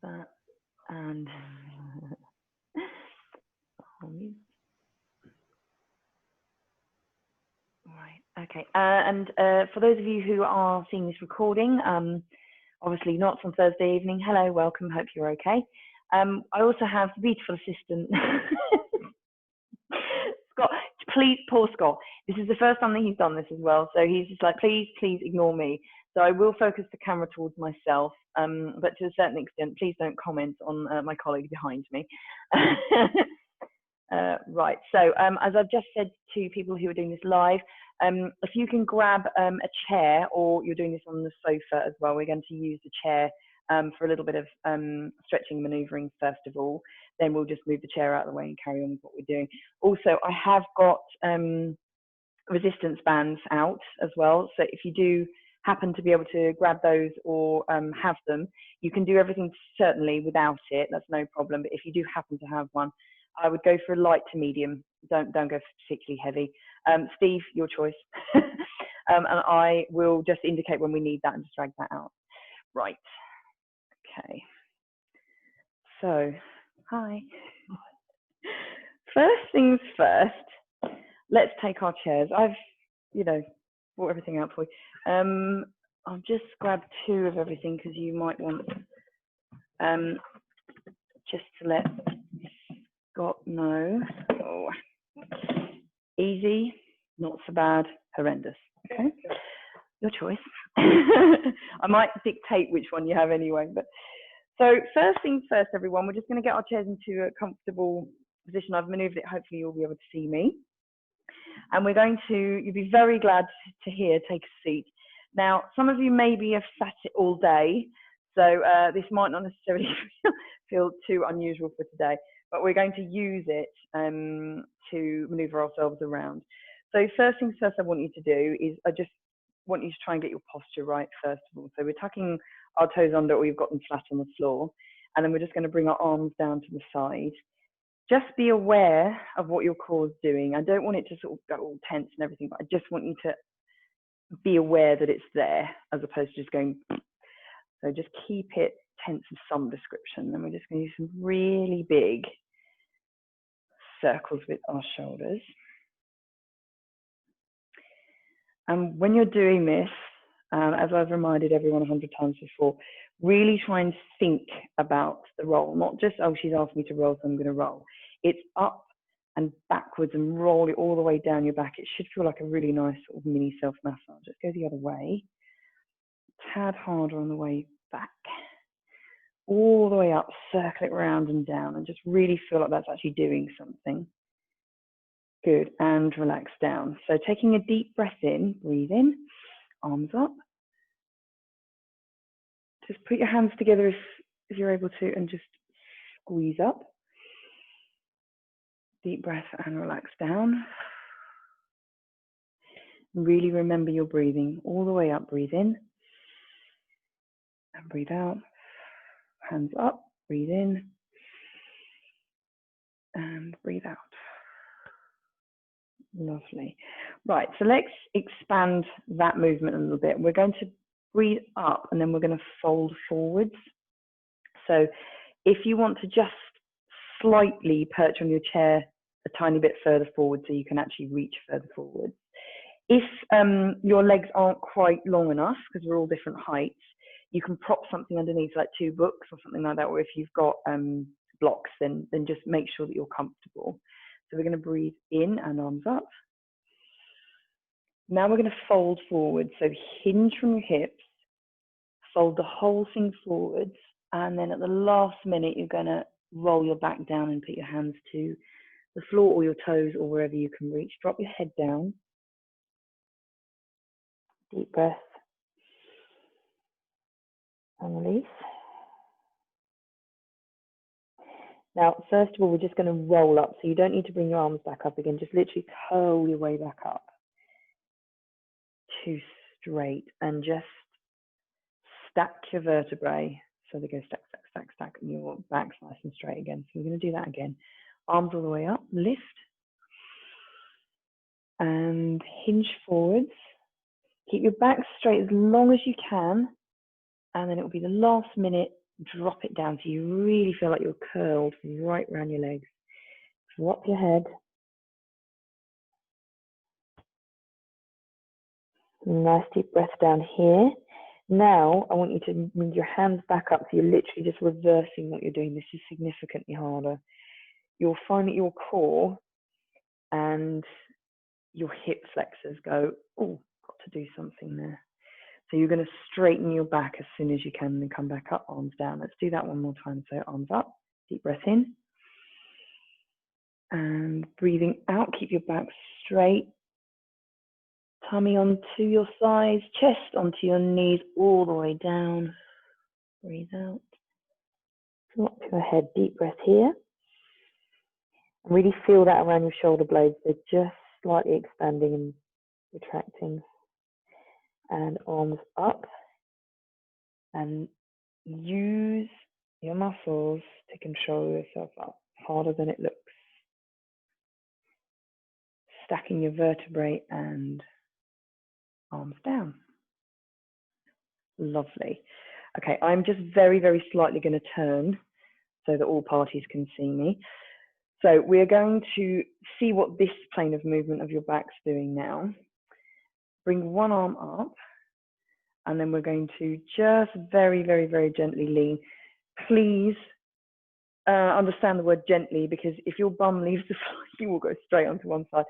that, and right, okay. And for those of you who are seeing this recording, obviously not on Thursday evening, hello, welcome, hope you're okay. I also have the beautiful assistant, Scott. Please, poor Scott. This is the first time that he's done this as well, so he's just like, please ignore me. So I will focus the camera towards myself, but to a certain extent, please don't comment on my colleague behind me. Right, so as I've just said to people who are doing this live, if you can grab a chair, or you're doing this on the sofa as well, we're going to use the chair for a little bit of stretching and manoeuvring first of all, then we'll just move the chair out of the way and carry on with what we're doing. Also, I have got resistance bands out as well, so if you do happen to be able to grab those or have them, you can do everything certainly without it, that's no problem, but if you do happen to have one, I would go for a light to medium, don't go particularly heavy. Steve, your choice. And I will just indicate when we need that and just drag that out. Right, okay. So, hi. First things first, let's take our chairs. I've, brought everything out for you. I'll just grab 2 of everything because you might want just to let Scott know. Oh, easy, not so bad, horrendous. Okay, your choice. I might dictate which one you have anyway. But so first things first, everyone, we're just going to get our chairs into a comfortable position. I've manoeuvred it. Hopefully you'll be able to see me. And we're going to, you'll be very glad to hear, take a seat. Now, some of you maybe have sat it all day, so this might not necessarily feel too unusual for today, but we're going to use it to maneuver ourselves around. So first things first I want you to do is I just want you to try and get your posture right first of all. So we're tucking our toes under, or we've got them flat on the floor, and then we're just going to bring our arms down to the side. Just be aware of what your core is doing. I don't want it to sort of go all tense and everything, but I just want you to be aware that it's there as opposed to just going. So just keep it tense of some description. Then we're just going to use some really big circles with our shoulders. And when you're doing this, as I've reminded everyone 100 times before, really try and think about the roll, not just, oh, she's asked me to roll, so I'm going to roll. It's up and backwards and roll it all the way down your back. It should feel like a really nice sort of mini self-massage. Just go the other way, a tad harder on the way back, all the way up, circle it round and down, and just really feel like that's actually doing something. Good, and relax down. So taking a deep breath in, breathe in, arms up. Just put your hands together if you're able to, and just squeeze up. Deep breath and relax down. Really remember your breathing all the way up. Breathe in and breathe out. Hands up, breathe in and breathe out. Lovely. Right, so let's expand that movement a little bit. We're going to breathe up and then we're going to fold forwards. So if you want to just slightly perch on your chair a tiny bit further forward so you can actually reach further forward. If your legs aren't quite long enough, because we're all different heights, you can prop something underneath, like 2 books or something like that, or if you've got blocks, then just make sure that you're comfortable. So we're going to breathe in and arms up. Now we're going to fold forward. So hinge from your hips, fold the whole thing forwards, and then at the last minute, you're going to roll your back down and put your hands to the floor or your toes or wherever you can reach. Drop your head down. Deep breath. And release. Now, first of all, we're just going to roll up. So you don't need to bring your arms back up again. Just literally curl your way back up to straight and just stack your vertebrae. So they go stack, stack, stack, stack, and your back's nice and straight again. So we're going to do that again. Arms all the way up, lift, and hinge forwards. Keep your back straight as long as you can, and then it will be the last minute Drop it down so you really feel like you're curled right around your legs. Drop your head. Nice deep breath down here. Now, I want you to move your hands back up so you're literally just reversing what you're doing. This is significantly harder. You'll find that your core and your hip flexors go, oh, got to do something there. So you're going to straighten your back as soon as you can and then come back up, arms down. Let's do that one more time. So arms up, deep breath in. And breathing out, keep your back straight. Tummy onto your thighs, chest onto your knees, all the way down. Breathe out. Drop your head, deep breath here. Really feel that around your shoulder blades. They're just slightly expanding and retracting. And arms up. And use your muscles to control yourself up. Harder than it looks. Stacking your vertebrae and arms down. Lovely. Okay, I'm just very, very slightly going to turn so that all parties can see me. So we're going to see what this plane of movement of your back's doing now. Bring one arm up, and then we're going to just very, very, very gently lean. Please understand the word gently, because if your bum leaves the floor, you will go straight onto one side.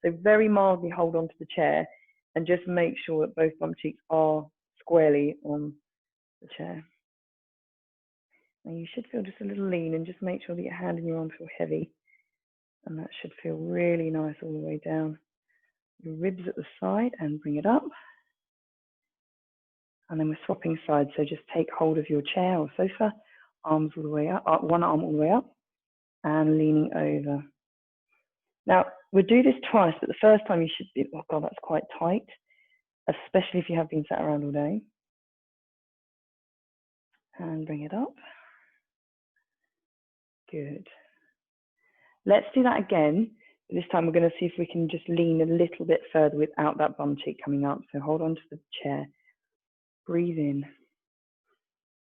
So very mildly hold onto the chair and just make sure that both bum cheeks are squarely on the chair. And you should feel just a little lean, and just make sure that your hand and your arm feel heavy. And that should feel really nice all the way down. Your ribs at the side, and bring it up. And then we're swapping sides. So just take hold of your chair or sofa, arms all the way up, one arm all the way up, and leaning over. Now, we'll do this twice, but the first time you should be, oh God, that's quite tight, especially if you have been sat around all day. And bring it up. Good. Let's do that again. This time we're going to see if we can just lean a little bit further without that bum cheek coming up. So hold on to the chair. Breathe in.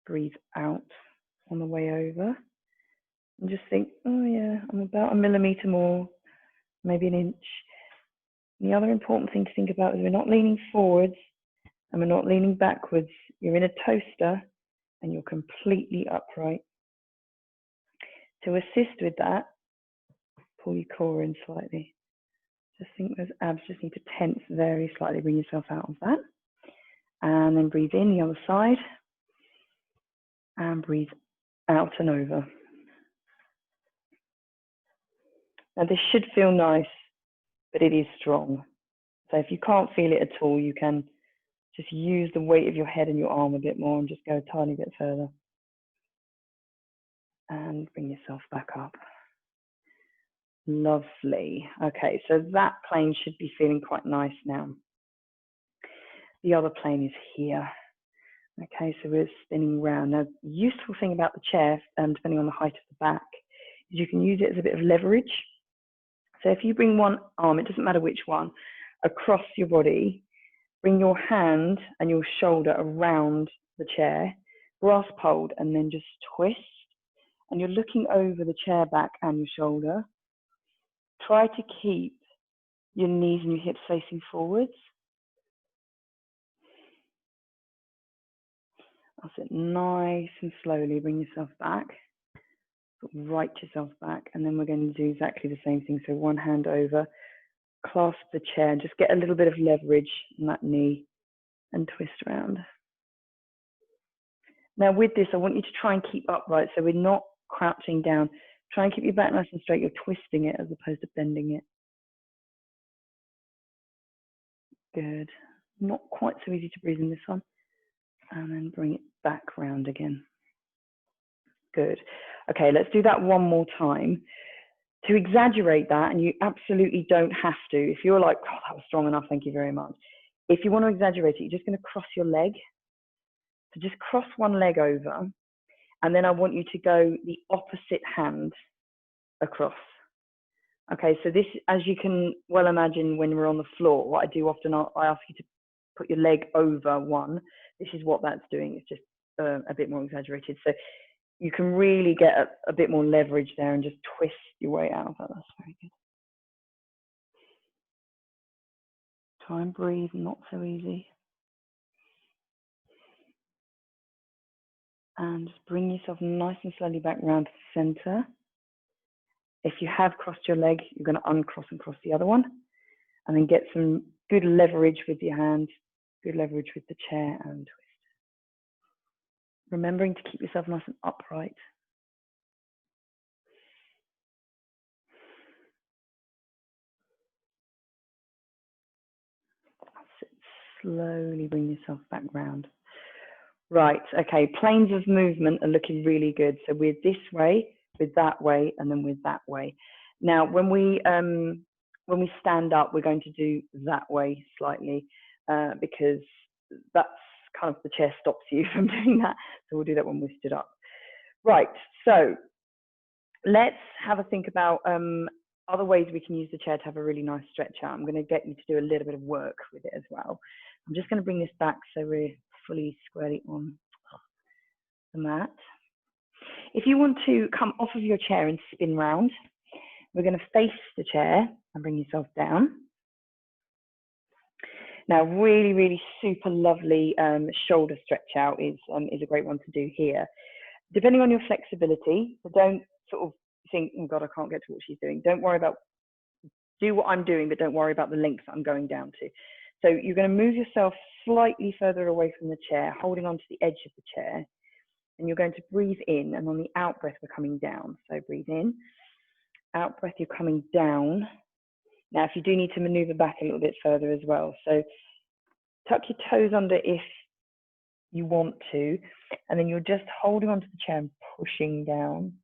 Breathe out on the way over. And just think, oh yeah, I'm about a millimetre more, maybe an inch. And the other important thing to think about is we're not leaning forwards and we're not leaning backwards. You're in a toaster and you're completely upright. To assist with that, pull your core in slightly. Just think those abs just need to tense very slightly. Bring yourself out of that. And then breathe in the other side. And breathe out and over. Now this should feel nice, but it is strong. So if you can't feel it at all, you can just use the weight of your head and your arm a bit more and just go a tiny bit further. And bring yourself back up. Lovely. Okay, so that plane should be feeling quite nice now. The other plane is here. Okay, so we're spinning round. Now, the useful thing about the chair, depending on the height of the back, is you can use it as a bit of leverage. So if you bring one arm, it doesn't matter which one, across your body, bring your hand and your shoulder around the chair, grasp hold, and then just twist. And you're looking over the chair back and your shoulder. Try to keep your knees and your hips facing forwards. That's it. Nice and slowly bring yourself back. Right yourself back. And then we're going to do exactly the same thing. So one hand over, clasp the chair, and just get a little bit of leverage on that knee and twist around. Now with this, I want you to try and keep upright. So we're not crouching down. Try and keep your back nice and straight. You're twisting it as opposed to bending it. Good. Not quite so easy to breathe in this one. And then bring it back round again. Good. Okay, let's do that one more time. To exaggerate that, and you absolutely don't have to, if you're like, oh, that was strong enough, thank you very much. If you want to exaggerate it, you're just going to cross your leg. So just cross one leg over, and then I want you to go the opposite hand across. Okay, so this, as you can well imagine when we're on the floor, what I do often, I ask you to put your leg over one. This is what that's doing. It's just a bit more exaggerated. So you can really get a bit more leverage there and just twist your way out of that. That's very good. Try and breathe, not so easy. And just bring yourself nice and slowly back round to the center. If you have crossed your leg, you're going to uncross and cross the other one. And then get some good leverage with your hand, good leverage with the chair and twist. Remembering to keep yourself nice and upright. Slowly bring yourself back round. Right, okay, planes of movement are looking really good. So we're this way, with that way, and then with that way. Now, when we stand up, we're going to do that way slightly because that's kind of the chair stops you from doing that. So we'll do that when we stood up. Right, so let's have a think about other ways we can use the chair to have a really nice stretch out. I'm going to get you to do a little bit of work with it as well. I'm just going to bring this back so we're fully squarely on the mat. If you want to come off of your chair and spin round, we're going to face the chair and bring yourself down. Now, really, really super lovely shoulder stretch out is a great one to do here. Depending on your flexibility, so don't sort of think, oh God, I can't get to what she's doing. Don't worry about, do what I'm doing, but don't worry about the length I'm going down to. So you're going to move yourself slightly further away from the chair, holding onto the edge of the chair, and you're going to breathe in, and on the out breath, we're coming down. So breathe in, out breath, you're coming down. Now, if you do need to maneuver back a little bit further as well, so tuck your toes under if you want to, and then you're just holding onto the chair and pushing down.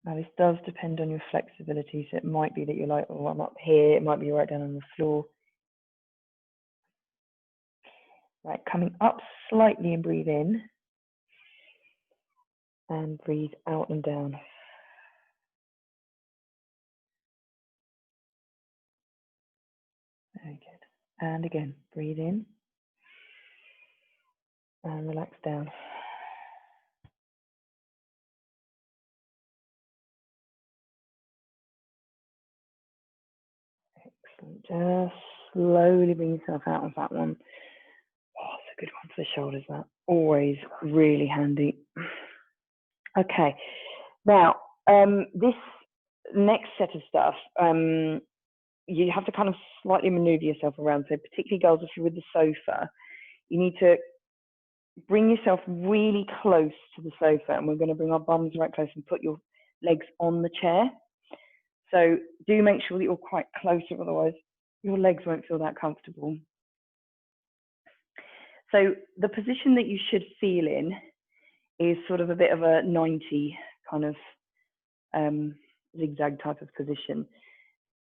Now, this does depend on your flexibility, so it might be that you're like, oh, I'm up here, it might be right down on the floor. Right, coming up slightly and breathe in, and breathe out and down. Very good. And again, breathe in, and relax down. Excellent. Just slowly bring yourself out of that one. Oh, it's a good one for the shoulders, that. Always really handy. Okay, now this next set of stuff, you have to kind of slightly maneuver yourself around. So particularly girls, if you're with the sofa, you need to bring yourself really close to the sofa, and we're going to bring our bums right close and put your legs on the chair. So do make sure that you're quite close, or otherwise your legs won't feel that comfortable. So the position that you should feel in is sort of a bit of a 90 kind of zigzag type of position,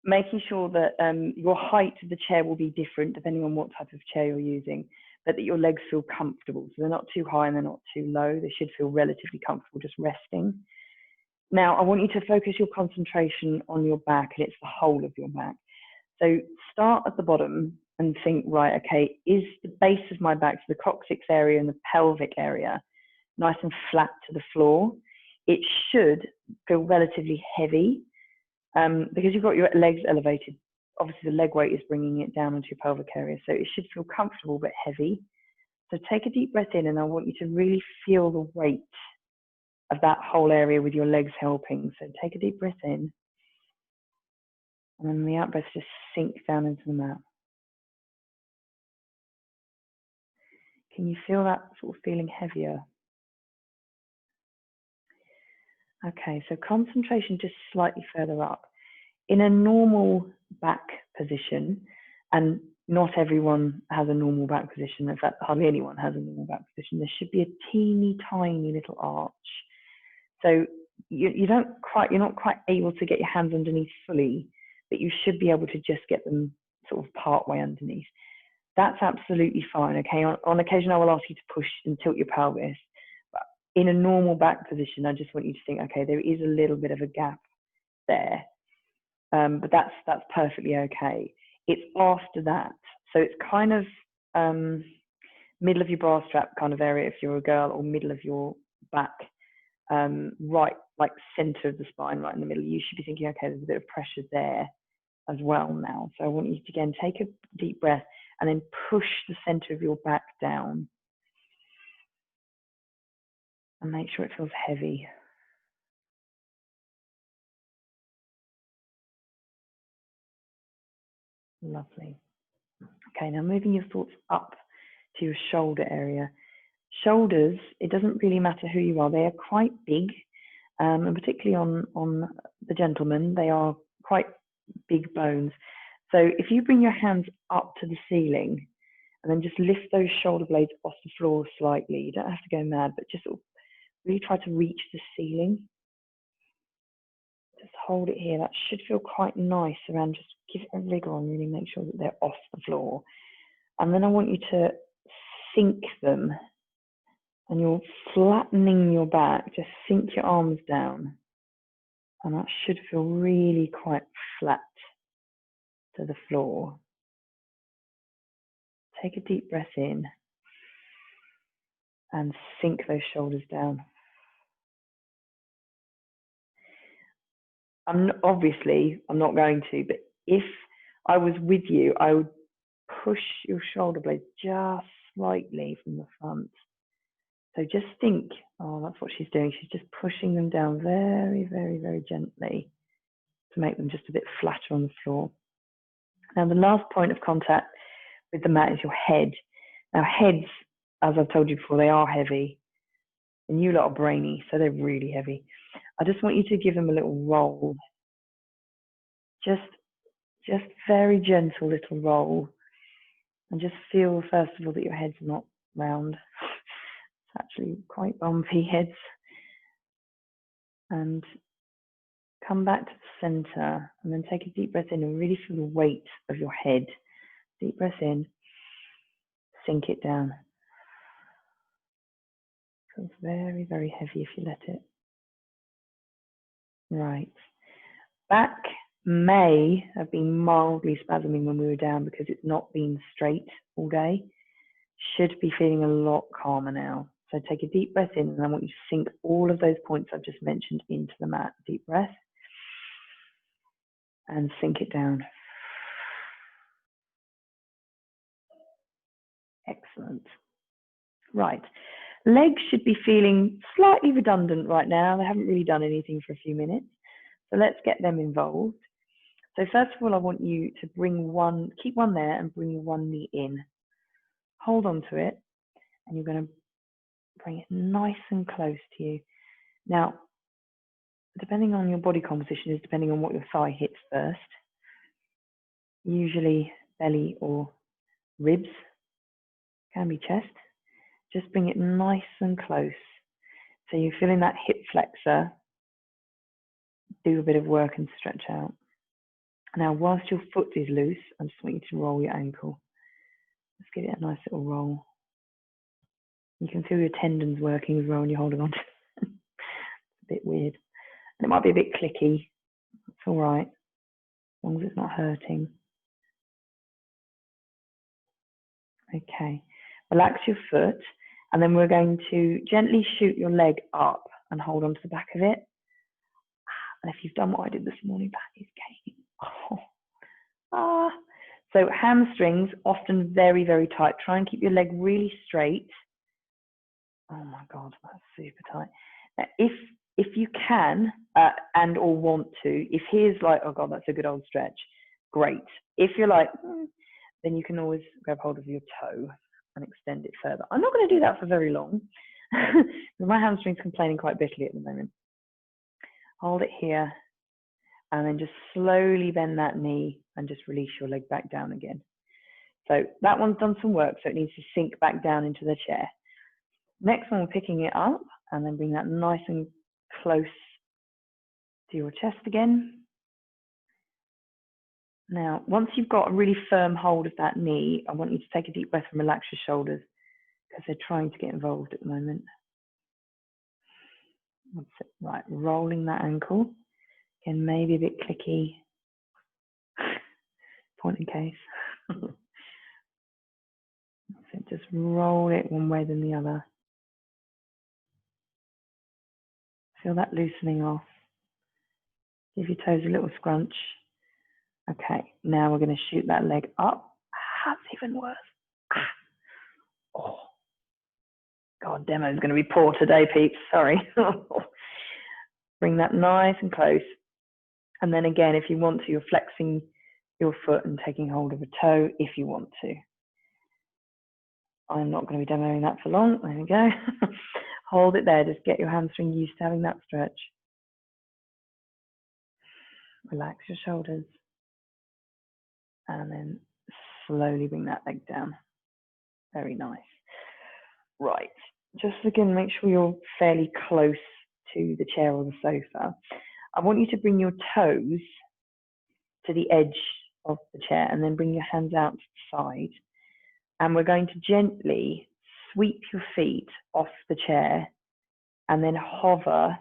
making sure that your height of the chair will be different depending on what type of chair you're using, but that your legs feel comfortable. So they're not too high and they're not too low. They should feel relatively comfortable just resting. Now, I want you to focus your concentration on your back, and it's the whole of your back. So start at the bottom and think, right, okay, is the base of my back, so the coccyx area and the pelvic area, nice and flat to the floor? It should feel relatively heavy because you've got your legs elevated. Obviously, the leg weight is bringing it down onto your pelvic area, so it should feel comfortable but heavy. So take a deep breath in, and I want you to really feel the weight of that whole area with your legs helping. So take a deep breath in, and then the out breath just sink down into the mat. Can you feel that sort of feeling heavier? Okay, so concentration just slightly further up. In a normal back position, and not everyone has a normal back position, in fact, hardly anyone has a normal back position, there should be a teeny tiny little arch. So you're not quite able to get your hands underneath fully, but you should be able to just get them sort of part way underneath. That's absolutely fine, okay? On occasion, I will ask you to push and tilt your pelvis. But in a normal back position, I just want you to think, okay, there is a little bit of a gap there, but that's perfectly okay. It's after that. So it's kind of middle of your bra strap kind of area if you're a girl, or middle of your back, right, like center of the spine, right in the middle. You should be thinking, okay, there's a bit of pressure there as well now. So I want you to, again, take a deep breath and then push the center of your back down and make sure it feels heavy. Lovely. Okay, now moving your thoughts up to your shoulder area. Shoulders, it doesn't really matter who you are, they are quite big, and particularly on the gentlemen, they are quite big bones. So if you bring your hands up to the ceiling and then just lift those shoulder blades off the floor slightly, you don't have to go mad, but just sort of really try to reach the ceiling. Just hold it here. That should feel quite nice around. Just give it a wriggle and really make sure that they're off the floor. And then I want you to sink them, and you're flattening your back. Just sink your arms down, and that should feel really quite flat to the floor. Take a deep breath in and sink those shoulders down. I'm not going to, but if I was with you, I would push your shoulder blades just slightly from the front. So just think, oh, that's what she's doing. She's just pushing them down very, very, very gently to make them just a bit flatter on the floor. Now, the last point of contact with the mat is your head. Now, heads, as I've told you before, they are heavy. And you lot are brainy, so they're really heavy. I just want you to give them a little roll. Just very gentle little roll. And just feel, first of all, that your head's not round. It's actually quite bumpy heads. And come back to the center and then take a deep breath in and really feel the weight of your head. Deep breath in, sink it down. Feels very, very heavy if you let it. Right. Back may have been mildly spasming when we were down because it's not been straight all day. Should be feeling a lot calmer now. So take a deep breath in, and I want you to sink all of those points I've just mentioned into the mat. Deep breath. And sink it down. Excellent. Right. Legs should be feeling slightly redundant right now. They haven't really done anything for a few minutes. So let's get them involved. So first of all, I want you to keep one there and bring one knee in. Hold on to it, and you're going to bring it nice and close to you. Now, depending on your body composition is depending on what your thigh hits first. Usually belly or ribs, can be chest. Just bring it nice and close. So you're feeling that hip flexor. Do a bit of work and stretch out. Now, whilst your foot is loose, I just want you to roll your ankle. Just give it a nice little roll. You can feel your tendons working as well when you're holding on to it. It's a bit weird. And it might be a bit clicky. It's all right, as long as it's not hurting. Okay, relax your foot, and then we're going to gently shoot your leg up and hold on to the back of it. And if you've done what I did this morning, that is key. So hamstrings, often very, very tight. Try and keep your leg really straight. Oh my God, that's super tight. Now, if you can and or want to, if here's like, oh God, that's a good old stretch, great. If you're like, then you can always grab hold of your toe and extend it further. I'm not going to do that for very long. My hamstring's complaining quite bitterly at the moment. Hold it here, and then just slowly bend that knee and just release your leg back down again. So that one's done some work, so it needs to sink back down into the chair. Next one, we're picking it up and then bring that nice and close to your chest again. Now, once you've got a really firm hold of that knee, I want you to take a deep breath and relax your shoulders because they're trying to get involved at the moment. That's it. Right, rolling that ankle. Again, maybe a bit clicky. Point in case. That's it. Right, just roll it one way than the other. Feel that loosening off. Give your toes a little scrunch. Okay, now we're going to shoot that leg up. That's even worse. Oh, God, demo's going to be poor today, peeps. Sorry. Bring that nice and close. And then again, if you want to, you're flexing your foot and taking hold of a toe if you want to. I'm not going to be demoing that for long. There we go. Hold it there. Just get your hamstring used to having that stretch. Relax your shoulders. And then slowly bring that leg down. Very nice. Right. Just again, make sure you're fairly close to the chair or the sofa. I want you to bring your toes to the edge of the chair and then bring your hands out to the side. And we're going to gently sweep your feet off the chair and then hover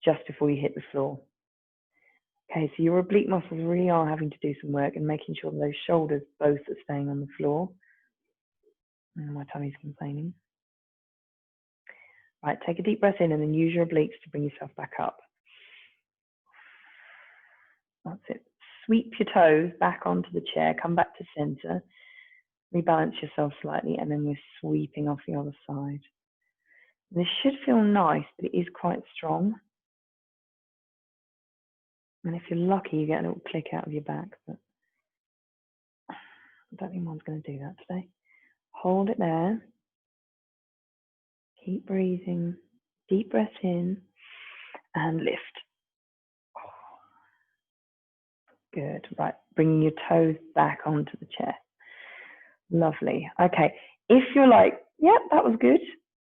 just before you hit the floor. Okay, so your oblique muscles really are having to do some work and making sure those shoulders both are staying on the floor. And my tummy's complaining. Right, take a deep breath in and then use your obliques to bring yourself back up. That's it. Sweep your toes back onto the chair, come back to center, rebalance yourself slightly, and then we're sweeping off the other side. This should feel nice, but it is quite strong. And if you're lucky, you get a little click out of your back, but I don't think one's going to do that today. Hold it there. Keep breathing. Deep breath in and lift. Good. Right. Bringing your toes back onto the chair. Lovely. Okay. If you're like, yep, that was good,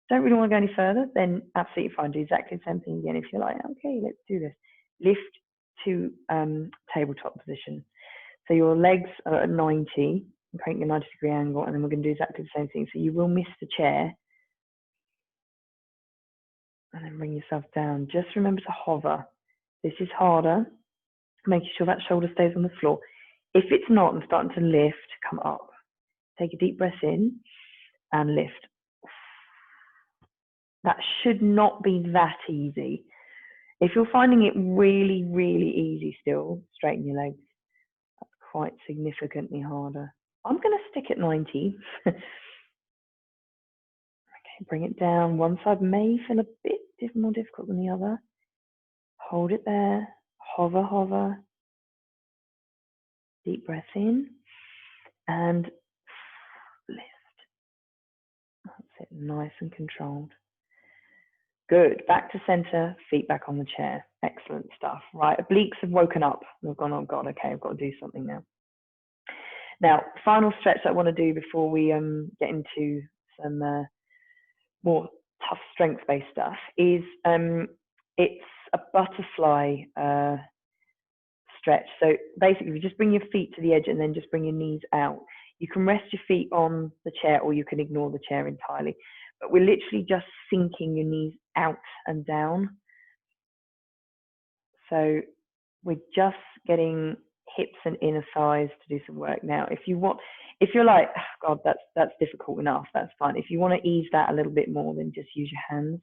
don't really want to go any further, then absolutely fine. Do exactly the same thing again. If you're like, okay, let's do this. Lift to tabletop position. So your legs are at 90, creating a 90-degree angle, and then we're going to do exactly the same thing. So you will miss the chair. And then bring yourself down. Just remember to hover. This is harder. Making sure that shoulder stays on the floor. If it's not and starting to lift, come up. Take a deep breath in and lift. That should not be that easy. If you're finding it really, really easy still, straighten your legs. That's quite significantly harder. I'm going to stick at 90. Okay, bring it down. One side may feel a bit more difficult than the other. Hold it there. Hover, hover. Deep breath in and lift. That's it, nice and controlled. Good, back to center, feet back on the chair. Excellent stuff. Right, obliques have woken up. They've gone, oh God, okay, I've got to do something now. Now, final stretch that I want to do before we get into some more tough strength-based stuff is it's a butterfly stretch. So basically, you just bring your feet to the edge and then just bring your knees out. You can rest your feet on the chair or you can ignore the chair entirely. But we're literally just sinking your knees out and down. So we're just getting hips and inner thighs to do some work. Now, if you're like, oh God, that's difficult enough, that's fine. If you want to ease that a little bit more, then just use your hands.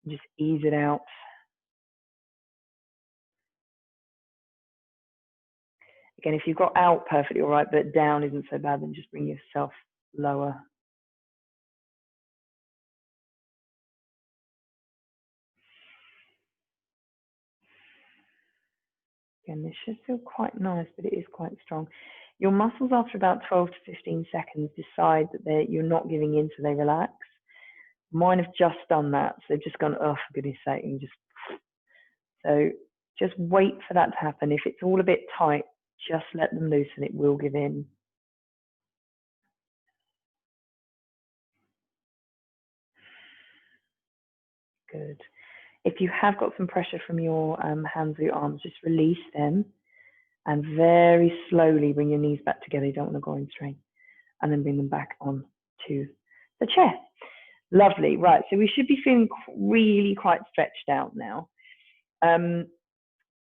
Just ease it out. Again, if you've got out perfectly all right, but down isn't so bad, then just bring yourself lower. Again, this should feel quite nice, but it is quite strong. Your muscles, after about 12 to 15 seconds, decide that you're not giving in, so they relax. Mine have just done that, so they've just gone, oh, for goodness sake, and so just wait for that to happen. If it's all a bit tight, just let them loose and it will give in. Good. If you have got some pressure from your hands or your arms, just release them and very slowly bring your knees back together. You don't want to go in strain. And then bring them back on to the chair. Lovely. Right, so we should be feeling really quite stretched out now.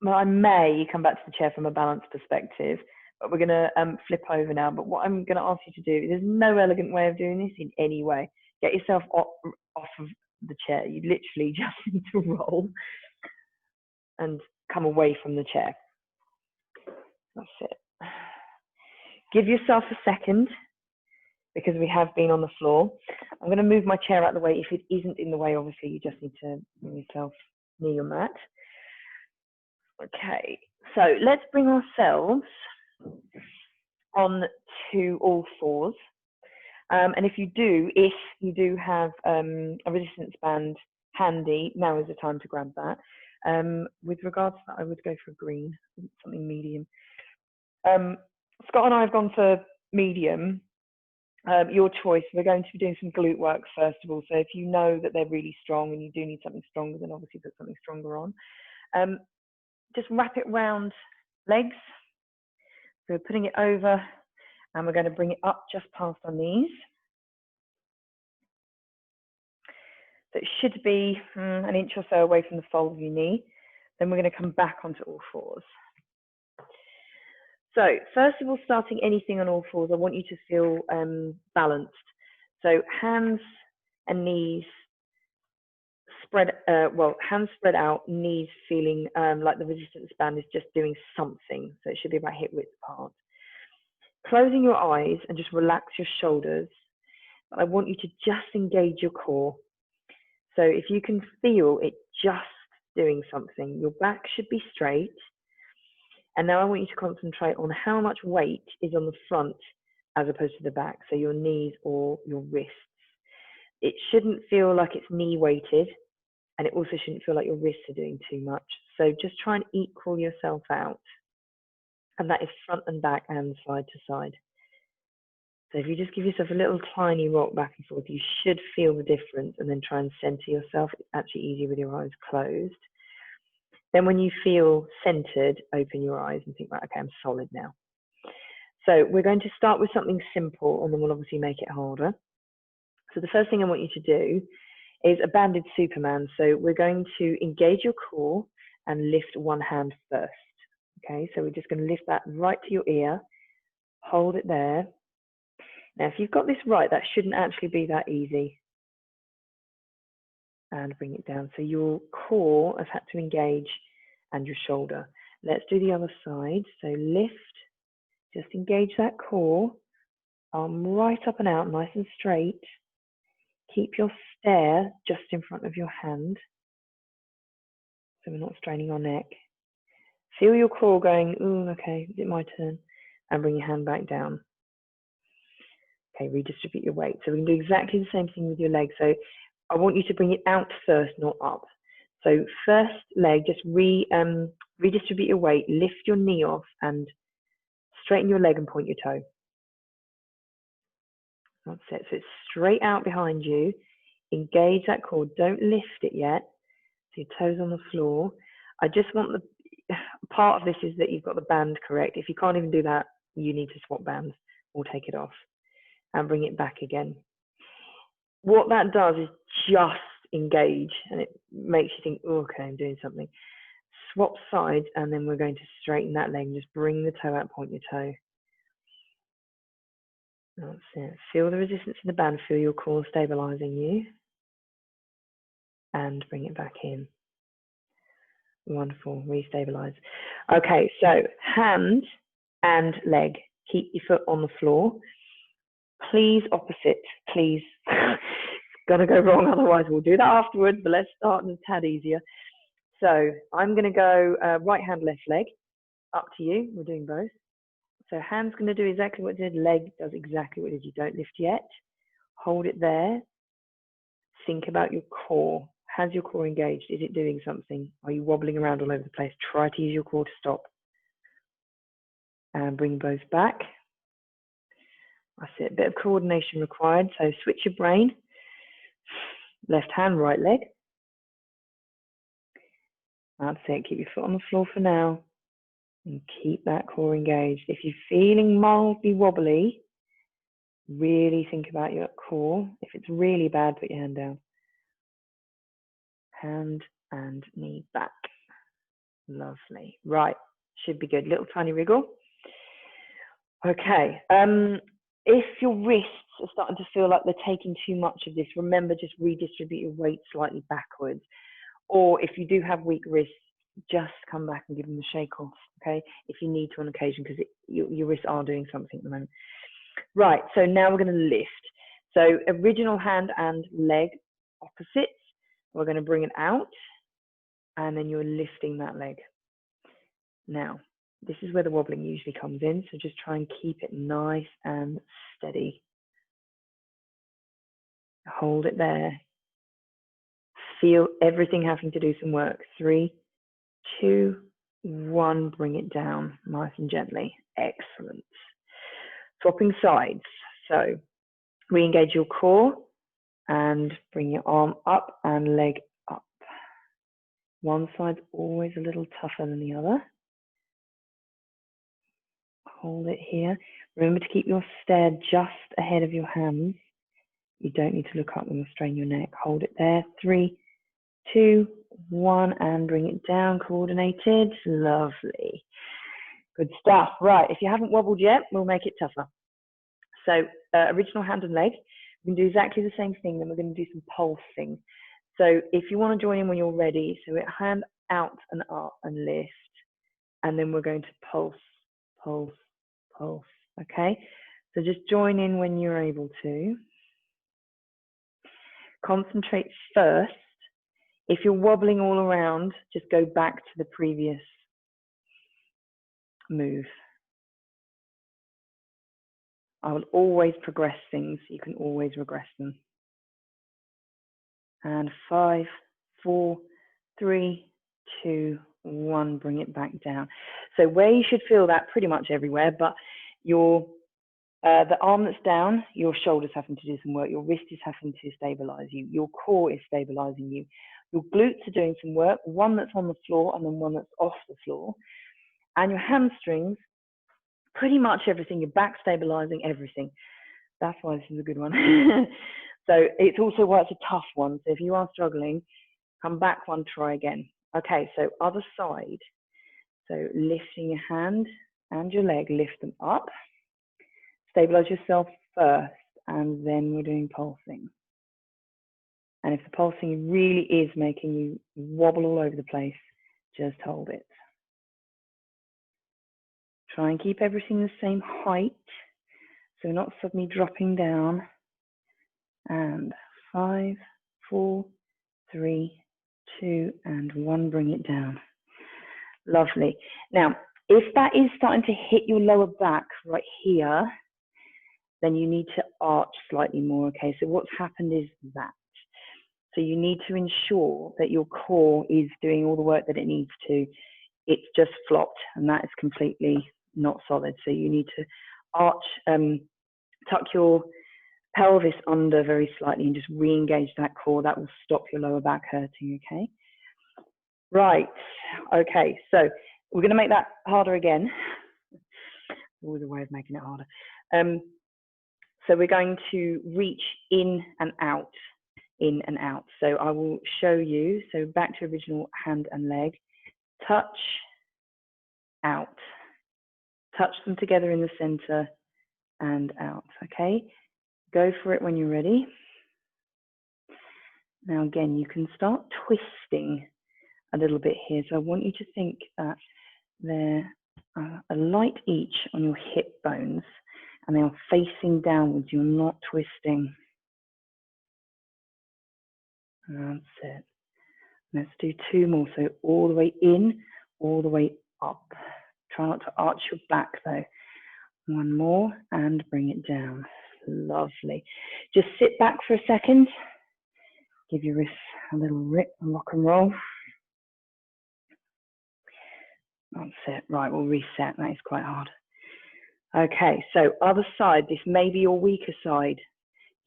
I may come back to the chair from a balance perspective, we're going to flip over now. But what I'm going to ask you to do, there's no elegant way of doing this in any way. Get yourself off of the chair. You literally just need to roll and come away from the chair. That's it. Give yourself a second, because we have been on the floor. I'm going to move my chair out of the way. If it isn't in the way, obviously, you just need to bring yourself near your mat. Okay, so let's bring ourselves on to all fours. And if you do have a resistance band handy, now is the time to grab that. With regards to that, I would go for green, something medium. Scott and I have gone for medium. Your choice. We're going to be doing some glute work first of all. So if you know that they're really strong and you do need something stronger, then obviously put something stronger on. Just wrap it round legs. So we're putting it over and we're going to bring it up just past our knees. So it should be an inch or so away from the fold of your knee. Then we're going to come back onto all fours. So first of all, starting anything on all fours, I want you to feel balanced. So hands and knees spread, hands spread out, knees feeling like the resistance band is just doing something. So it should be about hip width apart. Closing your eyes and just relax your shoulders. I want you to just engage your core. So if you can feel it just doing something, your back should be straight. And now I want you to concentrate on how much weight is on the front as opposed to the back, so your knees or your wrists. It shouldn't feel like it's knee weighted, and it also shouldn't feel like your wrists are doing too much. So just try and equal yourself out. And that is front and back and side to side. So if you just give yourself a little tiny rock back and forth, you should feel the difference, and then try and center yourself. It's actually easier with your eyes closed. Then when you feel centered, open your eyes and think, right, okay, I'm solid now. So we're going to start with something simple, and then we'll obviously make it harder. So the first thing I want you to do is a banded Superman. So we're going to engage your core and lift one hand first. Okay, so we're just going to lift that right to your ear, hold it there. Now, if you've got this right, that shouldn't actually be that easy. And bring it down. So your core has had to engage and your shoulder. Let's do the other side. So lift, just engage that core, arm right up and out, nice and straight. Keep your stare just in front of your hand, so we're not straining our neck. Feel your core going, ooh, okay, is it my turn? And bring your hand back down. Okay, redistribute your weight. So we can do exactly the same thing with your legs. So I want you to bring it out first, not up. So first leg, just redistribute your weight, lift your knee off and straighten your leg and point your toe. That's it. So it's straight out behind you. Engage that core. Don't lift it yet. So your toes on the floor. I just want the part of this is that you've got the band correct. If you can't even do that, you need to swap bands or take it off and bring it back again. What that does is just engage, and it makes you think, oh, okay, I'm doing something. Swap sides, and then we're going to straighten that leg and just bring the toe out, point your toe. That's it. Feel the resistance in the band, feel your core stabilizing you, and bring it back in. Wonderful, restabilize. Okay, so hand and leg. Keep your foot on the floor. Please opposite, please. It's gonna go wrong, otherwise we'll do that afterwards, but let's start a tad easier. So I'm gonna go right hand, left leg. Up to you, we're doing both. So hand's gonna do exactly what it did, leg does exactly what it did. You don't lift yet, hold it there. Think about your core. Has your core engaged? Is it doing something? Are you wobbling around all over the place? Try to use your core to stop. And bring both back. That's it, a bit of coordination required. So switch your brain. Left hand, right leg. That's it, keep your foot on the floor for now. And keep that core engaged. If you're feeling mildly wobbly, really think about your core. If it's really bad, put your hand down. Hand and knee back. Lovely. Right, should be good. Little tiny wriggle. Okay. If your wrists are starting to feel like they're taking too much of this, remember, just redistribute your weight slightly backwards. Or if you do have weak wrists, just come back and give them a shake off, okay? If you need to on occasion, because your wrists are doing something at the moment. Right, so now we're going to lift. So original hand and leg opposites. We're going to bring it out, and then you're lifting that leg. Now, this is where the wobbling usually comes in, so just try and keep it nice and steady. Hold it there. Feel everything having to do some work. 3, 2, 1, bring it down nice and gently. Excellent. Swapping sides. So re-engage your core and bring your arm up and leg up. One side's always a little tougher than the other. Hold it here. Remember to keep your stare just ahead of your hands. You don't need to look up when you strain your neck. Hold it there. 3, 2, 1, and bring it down. Coordinated. Lovely. Good stuff. Right, if you haven't wobbled yet, we'll make it tougher. So original hand and leg. We can do exactly the same thing, then we're going to do some pulsing. So if you want to join in when you're ready, so hand out and up and lift, and then we're going to pulse, pulse, pulse, okay? So just join in when you're able to. Concentrate first. If you're wobbling all around, just go back to the previous move. I will always progress things. You can always regress them. And 5, 4, 3, 2, 1, bring it back down. So where you should feel that pretty much everywhere, but your the arm that's down, your shoulder's having to do some work, your wrist is having to stabilize you, your core is stabilizing you, your glutes are doing some work, one that's on the floor and then one that's off the floor, and your hamstrings, pretty much everything, your back stabilizing everything. That's why this is a good one. So it's also why it's a tough one. So if you are struggling, come back one, try again. Okay, so other side. So lifting your hand and your leg, lift them up. Stabilize yourself first, and then we're doing pulsing. And if the pulsing really is making you wobble all over the place, just hold it. Try and keep everything the same height, so not suddenly dropping down. And 5, 4, 3, 2, and 1, bring it down. Lovely. Now, if that is starting to hit your lower back right here, then you need to arch slightly more, okay? So what's happened is that. So you need to ensure that your core is doing all the work that it needs to. It's just flopped, and that is completely not solid. So you need to arch, tuck your pelvis under very slightly and just re-engage that core. That will stop your lower back hurting, okay? Right, okay, so we're going to make that harder again. Always a way of making it harder. So we're going to reach in and out, in and out. So I will show you. So back to original hand and leg. Touch, out. Touch them together in the center and out, okay? Go for it when you're ready. Now again, you can start twisting a little bit here. So I want you to think that they're a light each on your hip bones and they are facing downwards. You're not twisting. That's it. Let's do 2 more. So all the way in, all the way up. Try not to arch your back though. 1 more and bring it down. Lovely. Just sit back for a second. Give your wrists a little rip and rock and roll. That's it. Right, we'll reset. That is quite hard. Okay, so other side. This may be your weaker side.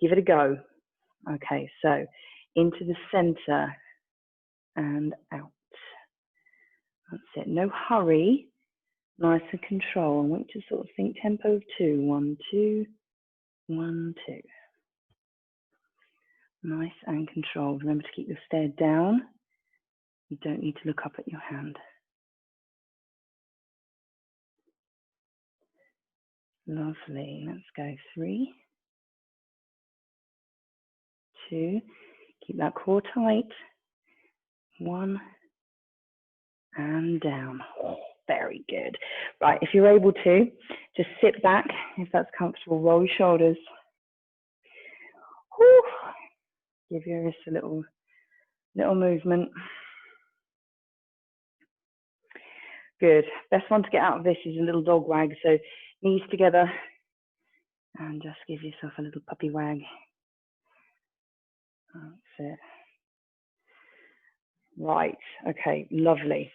Give it a go. Okay, so into the center and out. That's it. No hurry. Nice and control. I want you to sort of think tempo of 2. 1, 2, 1, 2. Nice and controlled. Remember to keep your stare down. You don't need to look up at your hand. Lovely. Let's go 3, 2, keep that core tight. 1, and down. Oh, very good. Right, if you're able to, just sit back if that's comfortable. Roll your shoulders. Whew. Give your wrist a little movement. Good. Best one to get out of this is a little dog wag. So knees together and just give yourself a little puppy wag. That's it. Right. Okay. Lovely.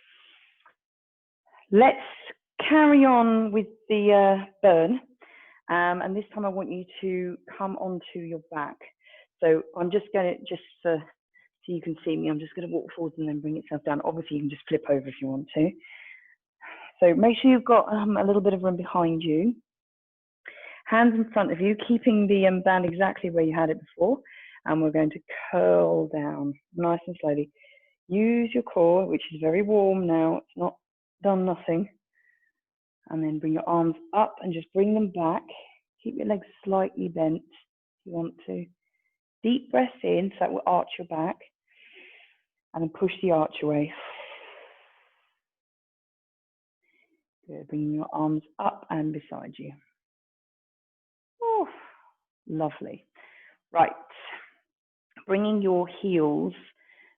Let's carry on with the burn. And this time I want you to come onto your back. So I'm just going to, so you can see me, I'm just going to walk forward and then bring yourself down. Obviously, you can just flip over if you want to. So make sure you've got a little bit of room behind you. Hands in front of you, keeping the band exactly where you had it before. And we're going to curl down nice and slowly. Use your core, which is very warm now. It's not done nothing. And then bring your arms up and just bring them back. Keep your legs slightly bent if you want to. Deep breath in, so that will arch your back. And then push the arch away. Good. Bringing your arms up and beside you. Oh, lovely. Right. Bringing your heels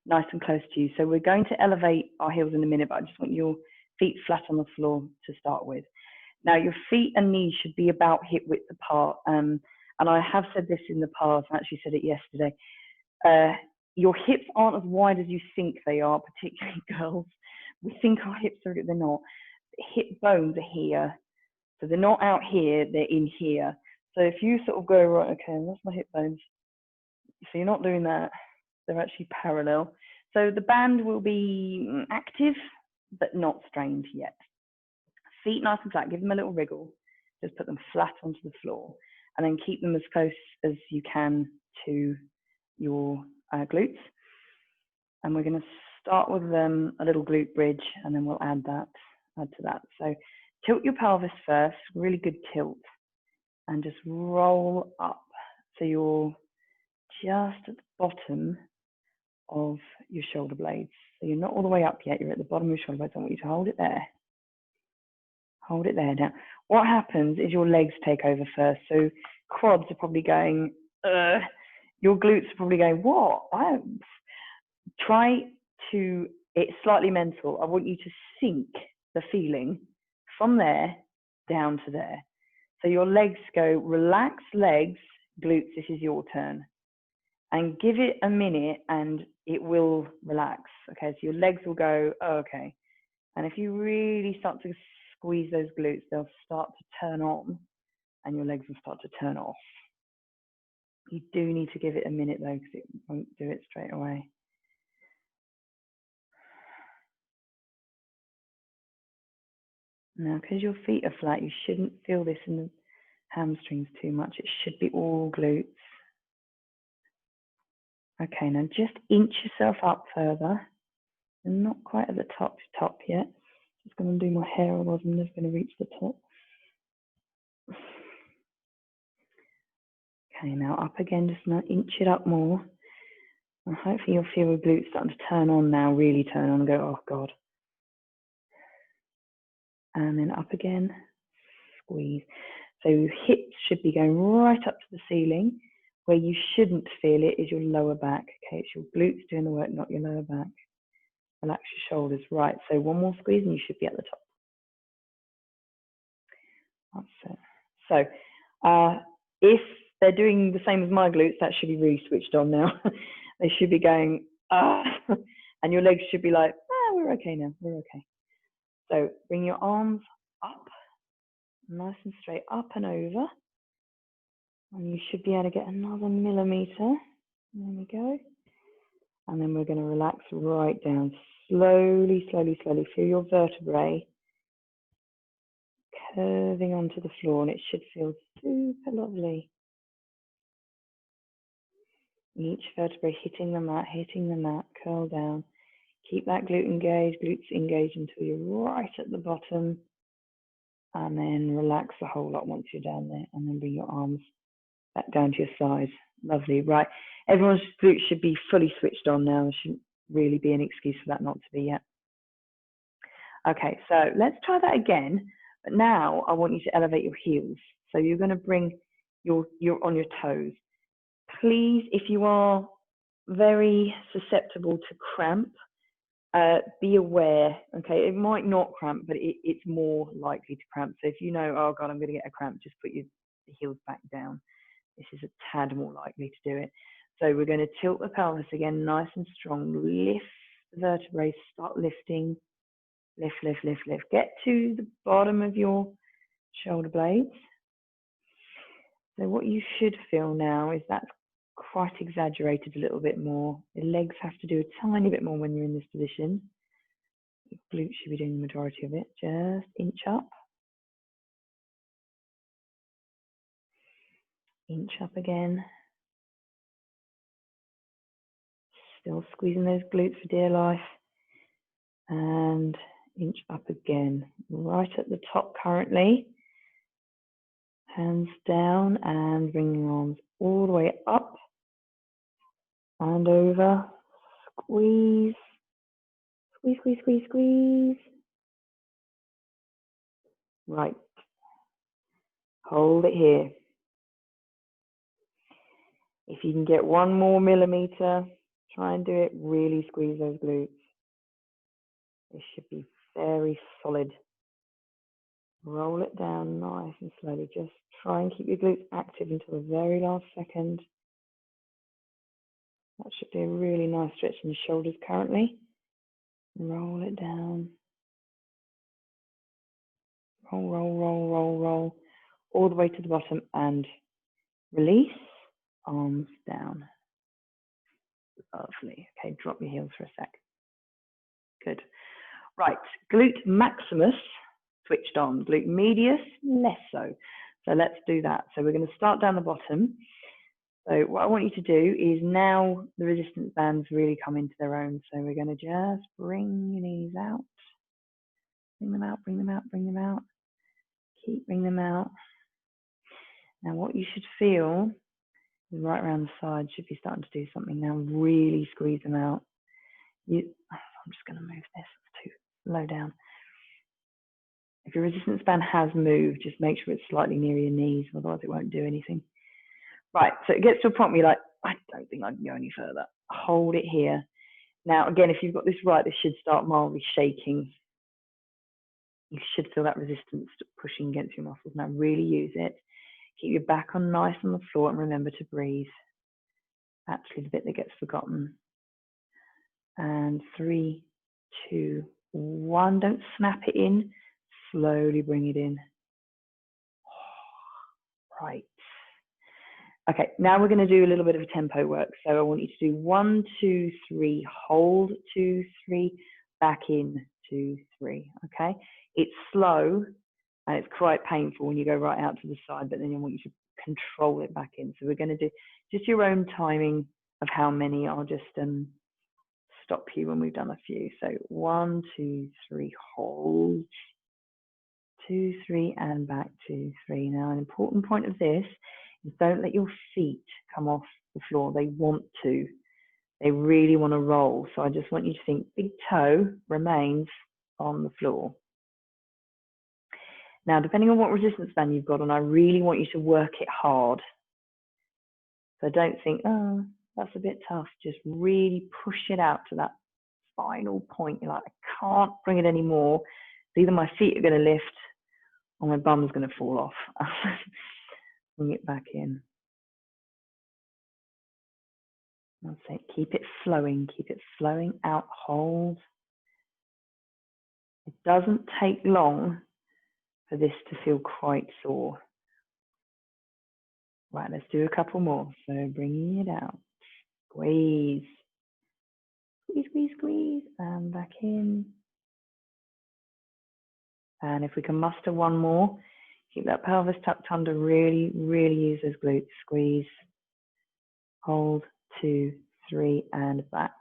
nice and close to you. So we're going to elevate our heels in a minute, but I just want your feet flat on the floor to start with. Now, your feet and knees should be about hip width apart. And I have said this in the past, I actually said it yesterday. Your hips aren't as wide as you think they are, particularly girls. We think our hips are, they're not. Hip bones are here. So they're not out here, they're in here. So if you sort of go, right, okay, what's my hip bones? So you're not doing that. They're actually parallel. So the band will be active, but not strained yet. Feet nice and flat, give them a little wriggle. Just put them flat onto the floor. And then keep them as close as you can to your glutes. And we're going to start with a little glute bridge, and then we'll add to that. So tilt your pelvis first, really good tilt, and just roll up. So you're just at the bottom of your shoulder blades. So you're not all the way up yet, you're at the bottom of your shoulder blades. I want you to hold it there. Hold it there. Now, what happens is your legs take over first. So quads are probably going, your glutes are probably going, what? It's slightly mental. I want you to sink the feeling from there down to there. So your legs go, relax legs, glutes, this is your turn. And give it a minute and it will relax. Okay, so your legs will go, oh, okay. And if you really start to squeeze those glutes, they'll start to turn on and your legs will start to turn off. You do need to give it a minute though, because it won't do it straight away. Now, because your feet are flat, you shouldn't feel this in the hamstrings too much. It should be all glutes. Okay, now just inch yourself up further. And not quite at the top yet. Just going to do my hair, otherwise I'm never going to reach the top. Okay, now up again, just now inch it up more. And hopefully you'll feel your glutes starting to turn on now, really turn on and go, oh God. And then up again, squeeze. So your hips should be going right up to the ceiling. Where you shouldn't feel it is your lower back. Okay, it's your glutes doing the work, not your lower back. Relax your shoulders. Right, so one more squeeze and you should be at the top. That's it. So if they're doing the same as my glutes, that should be really switched on now. They should be going, and your legs should be like, we're okay now, we're okay. So bring your arms up, nice and straight, up and over. And you should be able to get another millimeter. There we go. And then we're going to relax right down. Slowly, slowly, slowly. Feel your vertebrae curving onto the floor, and it should feel super lovely. Each vertebrae hitting the mat, curl down. Keep that glute engaged, glutes engaged until you're right at the bottom. And then relax the whole lot once you're down there, and then bring your arms back down to your sides. Lovely. Right. Everyone's glutes should be fully switched on now. There shouldn't really be an excuse for that not to be yet. Okay, so let's try that again. But now I want you to elevate your heels. So you're going to bring your on your toes. Please, if you are very susceptible to cramp, be aware. Okay, it might not cramp, but it's more likely to cramp. So if you know, oh God, I'm going to get a cramp, just put your heels back down. This is a tad more likely to do it. So we're going to tilt the pelvis again, nice and strong. Lift the vertebrae, start lifting. Lift, lift, lift, lift. Get to the bottom of your shoulder blades. So what you should feel now is that's quite exaggerated a little bit more. The legs have to do a tiny bit more when you're in this position. Your glutes should be doing the majority of it. Just inch up. Inch up again. Still squeezing those glutes for dear life. And inch up again. Right at the top currently. Hands down and bring your arms all the way up and over. Squeeze. Squeeze, squeeze, squeeze, squeeze. Right. Hold it here. If you can get 1 more millimeter, try and do it. Really squeeze those glutes. This should be very solid. Roll it down nice and slowly. Just try and keep your glutes active until the very last second. That should be a really nice stretch in your shoulders currently. Roll it down. Roll, roll, roll, roll, roll. All the way to the bottom and release. Arms down. Lovely. Okay, drop your heels for a sec. Good. Right, glute maximus switched on. Glute medius, less so. So let's do that. So we're going to start down the bottom. So what I want you to do is now the resistance bands really come into their own. So we're going to just bring your knees out. Bring them out, bring them out, bring them out. Keep bringing them out. Now what you should feel is right around the side should be starting to do something now. Really squeeze them out. I'm just going to move this. It's too low down. If your resistance band has moved, just make sure it's slightly near your knees, otherwise it won't do anything. Right, so it gets to a point where you're like, I don't think I can go any further. Hold it here. Now, again, if you've got this right, this should start mildly shaking. You should feel that resistance pushing against your muscles. Now, really use it. Keep your back on nice on the floor and remember to breathe. Actually, the bit that gets forgotten. And 3, 2, 1. Don't snap it in. Slowly bring it in. Right. Okay, now we're going to do a little bit of tempo work. So I want you to do 1, 2, 3, hold 2, 3, back in 2, 3. Okay, it's slow and it's quite painful when you go right out to the side, but then I want you to control it back in. So we're going to do just your own timing of how many. I'll just stop you when we've done a few. So 1, 2, 3, hold 2, 3, and back 2, 3. Now, an important point of this is don't let your feet come off the floor. They want to. They really want to roll. So I just want you to think big toe remains on the floor. Now, depending on what resistance band you've got on, I really want you to work it hard. So don't think, oh, that's a bit tough. Just really push it out to that final point. You're like, I can't bring it anymore. It's either my feet are going to lift or my bum's going to fall off. Bring it back in. That's it. Keep it flowing. Keep it flowing out. Hold. It doesn't take long for this to feel quite sore. Right, let's do a couple more. So bringing it out. Squeeze. Squeeze, squeeze, squeeze. And back in. And if we can muster one more, keep that pelvis tucked under. Really, really use those glutes. Squeeze. Hold. 2, 3, and back.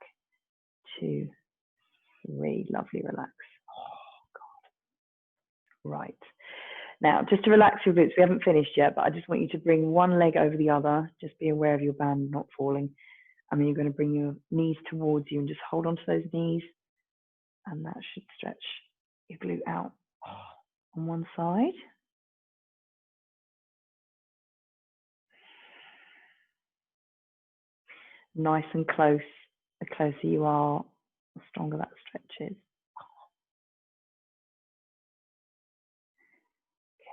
2, 3. Lovely, relax. Oh, God. Right. Now, just to relax your glutes, we haven't finished yet, but I just want you to bring one leg over the other. Just be aware of your band not falling. And then you're going to bring your knees towards you and just hold onto those knees. And that should stretch your glute out on one side. Nice and close. The closer you are, the stronger that stretch is.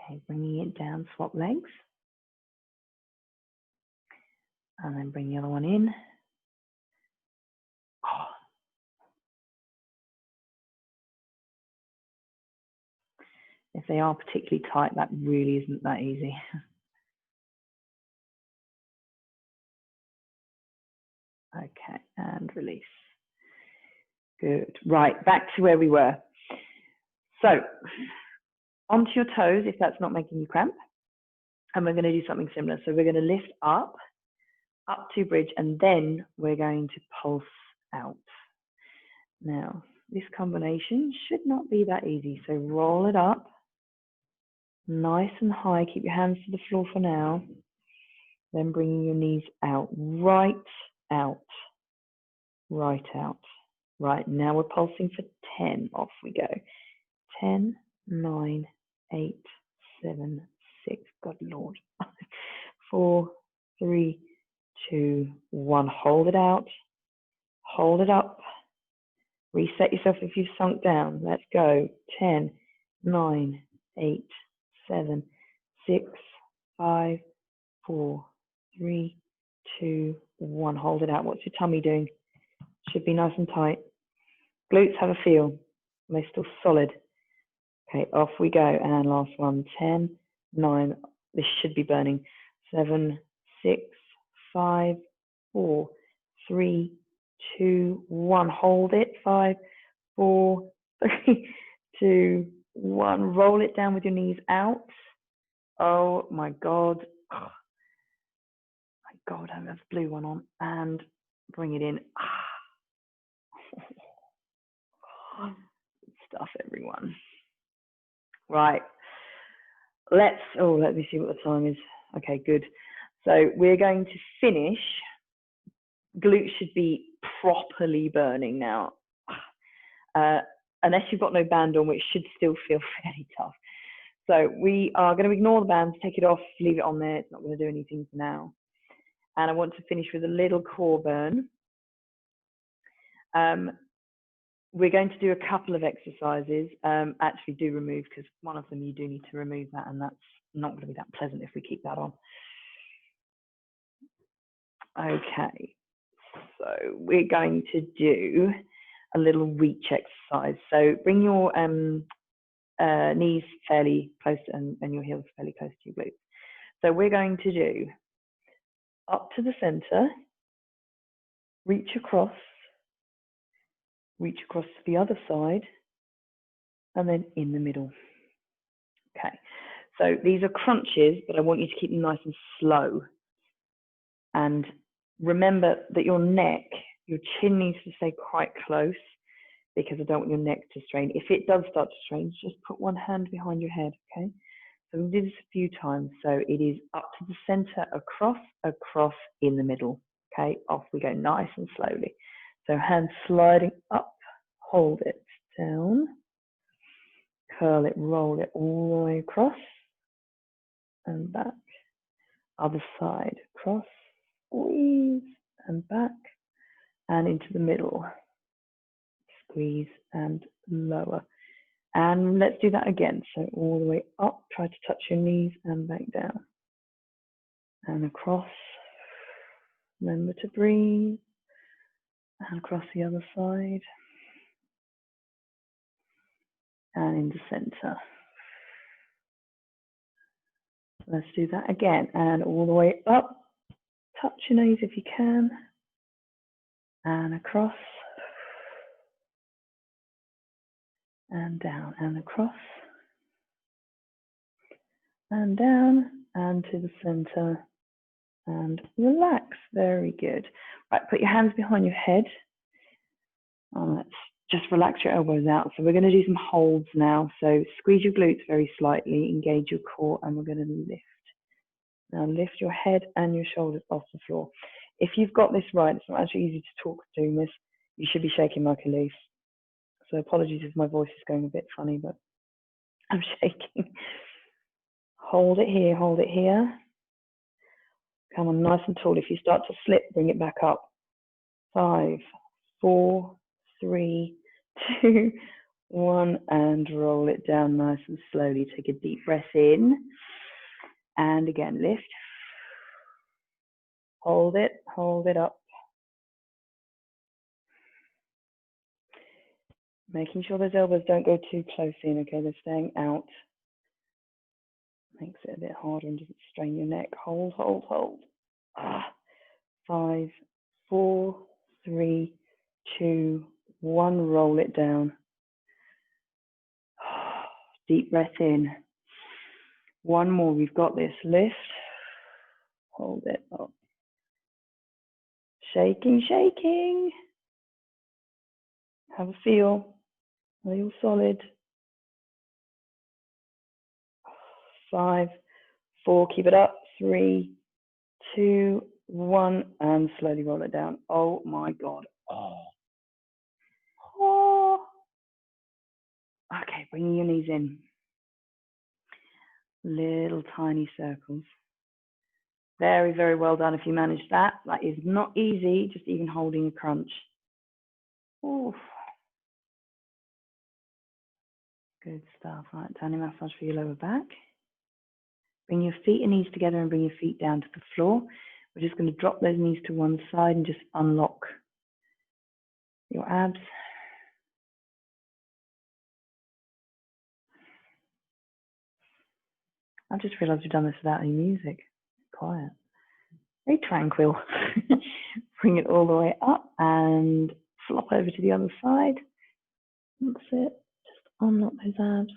Okay, bringing it down, swap legs. And then bring the other one in. If they are particularly tight, that really isn't that easy. Okay, and release. Good. Right, back to where we were. So, onto your toes if that's not making you cramp. And we're going to do something similar. So we're going to lift up to bridge, and then we're going to pulse out. Now, this combination should not be that easy. So roll it up, nice and high. Keep your hands to the floor for now. Then bringing your knees out, right out, right out. Right, now we're pulsing for 10. Off we go. 10, 9, 8, 7, 6. God Lord. 4, 3, 2, 1. Hold it out. Hold it up. Reset yourself if you've sunk down. Let's go. 10, 9, 8, 7, 6, 5, 4, 3, 2, 1. Hold it out. What's your tummy doing? Should be nice and tight. Glutes have a feel. Are they still solid? Okay, off we go. And last one. 10, 9. This should be burning. 7, 6, 5, 4, 3, 2, 1. Hold it. 5, 4, 3, 2, 1. Roll it down with your knees out. Oh my God. Oh my God, I have the blue one on. And bring it in. Stuff, everyone. Right. Let me see what the time is. Okay, good. So we're going to finish. Glutes should be properly burning now. Unless you've got no band on, which should still feel fairly tough. So we are going to ignore the bands, take it off, leave it on there. It's not going to do anything for now. And I want to finish with a little core burn. We're going to do a couple of exercises. Actually do remove, because one of them you do need to remove that, and that's not going to be that pleasant if we keep that on. Okay, so we're going to do a little reach exercise. So bring your knees fairly close and your heels fairly close to your glutes. So we're going to do up to the center, reach across to the other side, and then in the middle. Okay, so these are crunches, but I want you to keep them nice and slow. And remember that your neck, your chin needs to stay quite close, because I don't want your neck to strain. If it does start to strain, just put one hand behind your head, okay? So we'll do this a few times. So it is up to the center, across, in the middle, okay? Off we go, nice and slowly. So hands sliding up, hold it down, curl it, roll it all the way across and back. Other side, across, squeeze and back and into the middle. Squeeze and lower. And let's do that again. So all the way up, try to touch your knees and back down. And across. Remember to breathe. And across the other side. And into center. Let's do that again. And all the way up. Touch your knees if you can. And across. And down and across. And down and to the center. And relax. Very good. Right, put your hands behind your head. And let's just relax your elbows out. So we're going to do some holds now. So squeeze your glutes very slightly, engage your core, and we're going to lift. Now lift your head and your shoulders off the floor. If you've got this right, it's not actually easy to talk doing this. You should be shaking like a leaf. So apologies if my voice is going a bit funny, but I'm shaking. Hold it here, hold it here. Come on, nice and tall. If you start to slip, bring it back up. 5, 4, 3, 2, 1, and roll it down nice and slowly. Take a deep breath in. And again, lift. Hold it up. Making sure those elbows don't go too close in, okay? They're staying out. Makes it a bit harder and doesn't strain your neck. Hold, hold, hold. 5, 4, 3, 2, 1. Roll it down. Deep breath in. One more. We've got this. Lift. Hold it up. Shaking, shaking. Have a feel. Are you solid? 5, 4. Keep it up. 3, 2, 1, and slowly roll it down. Oh my God. Oh. Okay, bringing your knees in. Little tiny circles. Very, very well done if you managed that. That is not easy, just even holding a crunch. Oof. Good stuff. Right, tiny massage for your lower back. Bring your feet and knees together and bring your feet down to the floor. We're just going to drop those knees to one side and just unlock your abs. I've just realized we've done this without any music. Quiet. Very tranquil. Bring it all the way up and flop over to the other side. That's it. Just unlock those abs.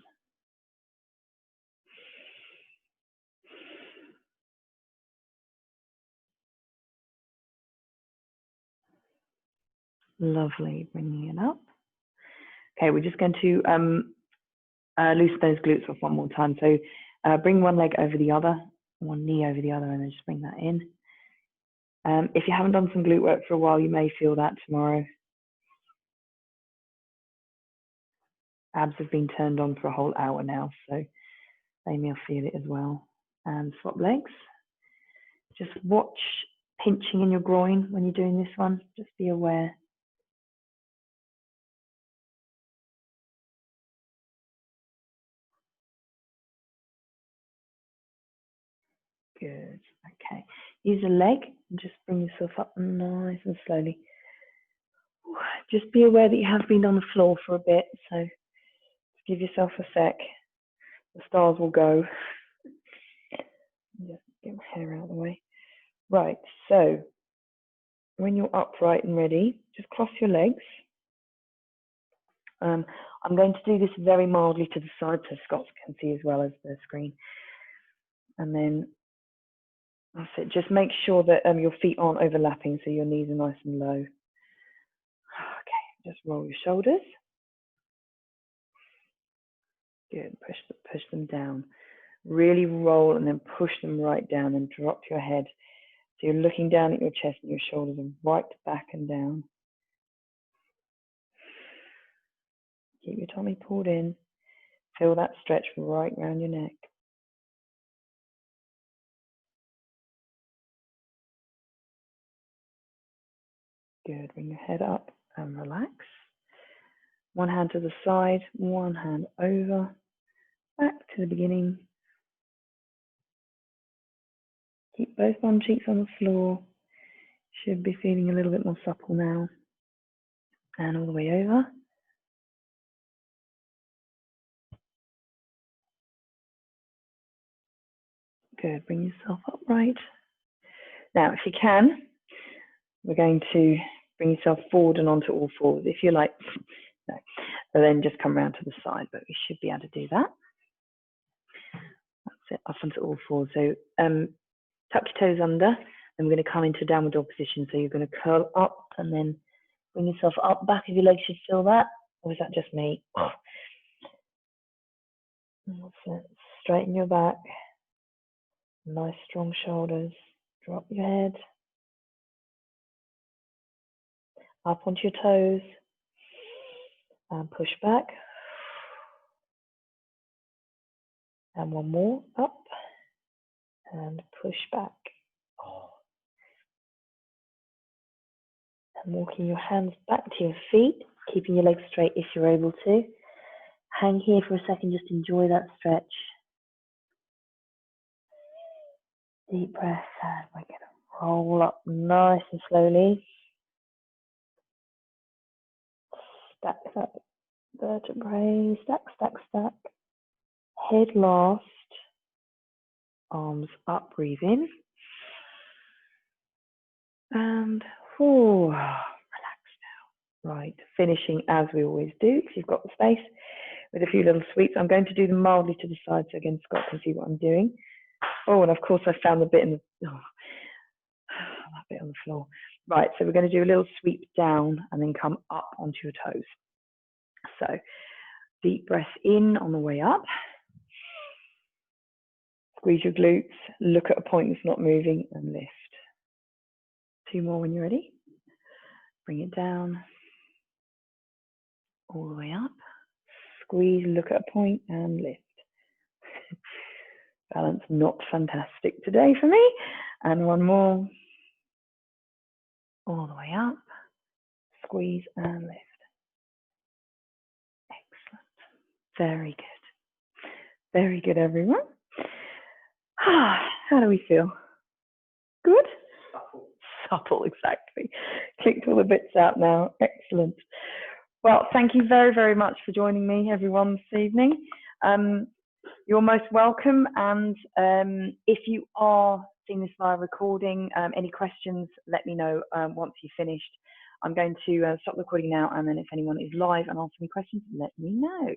Lovely. Bringing it up. Okay, we're just going to loosen those glutes off one more time. So bring one leg over the other, one knee over the other, and then just bring that in. If you haven't done some glute work for a while, you may feel that tomorrow. Abs have been turned on for a whole hour now, so they may feel it as well. And swap legs. Just watch pinching in your groin when you're doing this one. Just be aware. Good. Okay. Use a leg and just bring yourself up nice and slowly. Just be aware that you have been on the floor for a bit, so give yourself a sec. The stars will go. Just get my hair out of the way. Right, so when you're upright and ready, just cross your legs. I'm going to do this very mildly to the side so Scott can see as well as the screen. And then that's it. Just make sure that your feet aren't overlapping so your knees are nice and low. Okay, just roll your shoulders. Good, push them down. Really roll and then push them right down and drop your head. So you're looking down at your chest and your shoulders are right back and down. Keep your tummy pulled in. Feel that stretch right around your neck. Good, bring your head up and relax. One hand to the side, one hand over, back to the beginning. Keep both bum cheeks on the floor. Should be feeling a little bit more supple now. And all the way over. Good, bring yourself upright. Now, if you can, we're going to bring yourself forward and onto all fours. If you like, no, and then just come around to the side, but we should be able to do that. That's it, up onto all fours. So tuck your toes under, and we're going to come into downward dog position. So you're going to curl up and then Bring yourself up, back of your legs should feel that. Or is that just me? That's it. Straighten your back. Nice strong shoulders. Drop your head. Up onto your toes. And push back. And one more. Up. And push back. And walking your hands back to your feet. Keeping your legs straight if you're able to. Hang here for a second. Just enjoy that stretch. Deep breath, and we're going to roll up nice and slowly. Stack that vertebrae, stack, stack, stack. Head last, arms up, breathe in. And relax now. Right, finishing as we always do, because you've got the space, with a few little sweeps. I'm going to do them mildly to the side, so again, Scott can see what I'm doing. Oh, and of course I found the bit in the, that bit on the floor. Right, so we're going to do a little sweep down and then come up onto your toes. So deep breath in on the way up. Squeeze your glutes, look at a point that's not moving and lift. 2 more when you're ready. Bring it down, all the way up. Squeeze, look at a point and lift. Balance not fantastic today for me. And 1 more. All the way up. Squeeze and lift. Excellent. Very good. Very good, everyone. How do we feel? Good? Supple, exactly. Clicked all the bits out now. Excellent. Well, thank you very, very much for joining me, everyone, this evening. You're most welcome. And if you are seeing this via recording, any questions, let me know once you've finished. I'm going to stop recording now, and then if anyone is live and asks me questions, let me know.